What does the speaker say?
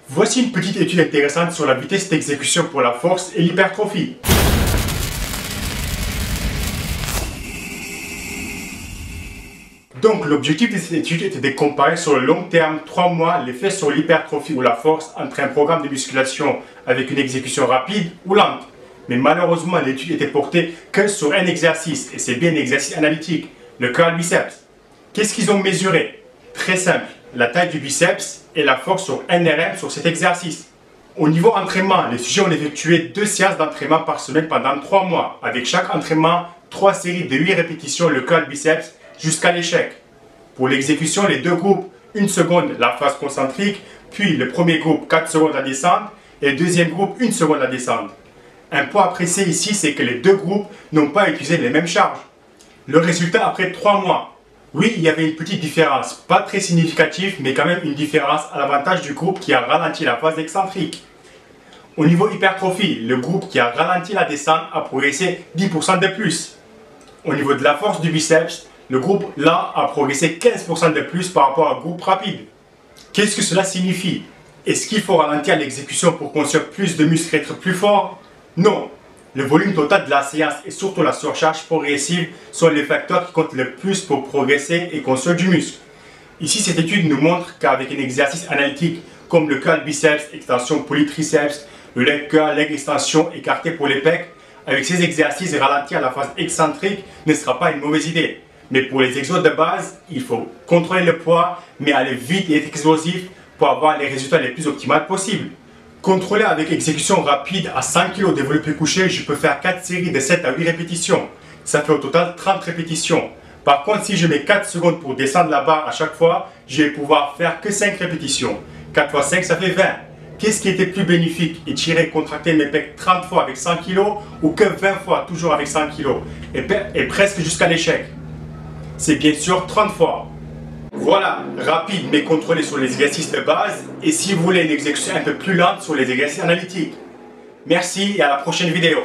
Voici une petite étude intéressante sur la vitesse d'exécution pour la force et l'hypertrophie. Donc l'objectif de cette étude était de comparer sur le long terme, 3 mois, l'effet sur l'hypertrophie ou la force entre un programme de musculation avec une exécution rapide ou lente. Mais malheureusement, l'étude était portée que sur un exercice, et c'est bien un exercice analytique, le curl biceps. Qu'est-ce qu'ils ont mesuré? Très simple, la taille du biceps et la force sur NRM sur cet exercice. Au niveau entraînement, les sujets ont effectué 2 séances d'entraînement par semaine pendant 3 mois, avec chaque entraînement 3 séries de 8 répétitions le curl biceps jusqu'à l'échec. Pour l'exécution, les 2 groupes, 1 seconde la phase concentrique, puis le premier groupe 4 secondes la descente et le deuxième groupe 1 seconde la descente. Un point à apprécier ici, c'est que les 2 groupes n'ont pas utilisé les mêmes charges. Le résultat après 3 mois. Oui, il y avait une petite différence, pas très significative, mais quand même une différence à l'avantage du groupe qui a ralenti la phase excentrique. Au niveau hypertrophie, le groupe qui a ralenti la descente a progressé 10% de plus. Au niveau de la force du biceps, le groupe lent a progressé 15% de plus par rapport au groupe rapide. Qu'est-ce que cela signifie? Est-ce qu'il faut ralentir l'exécution pour construire plus de muscles et être plus fort? Non. Le volume total de la séance et surtout la surcharge progressive sont les facteurs qui comptent le plus pour progresser et construire du muscle. Ici, cette étude nous montre qu'avec un exercice analytique comme le curl biceps, extension polytriceps, le leg curl, leg extension écarté pour les pecs, avec ces exercices, ralentir la phase excentrique ne sera pas une mauvaise idée. Mais pour les exos de base, il faut contrôler le poids, mais aller vite et être explosif pour avoir les résultats les plus optimaux possibles. Contrôler avec exécution rapide à 100 kg développé couché, je peux faire 4 séries de 7 à 8 répétitions. Ça fait au total 30 répétitions. Par contre, si je mets 4 secondes pour descendre la barre à chaque fois, je vais pouvoir faire que 5 répétitions. 4 x 5, ça fait 20. Qu'est-ce qui était plus bénéfique? Étirer et contracter mes pecs 30 fois avec 100 kg ou que 20 fois toujours avec 100 kg et presque jusqu'à l'échec? C'est bien sûr 30 fois. Voilà, rapide mais contrôlé sur les exercices de base et si vous voulez une exécution un peu plus lente sur les exercices analytiques. Merci et à la prochaine vidéo.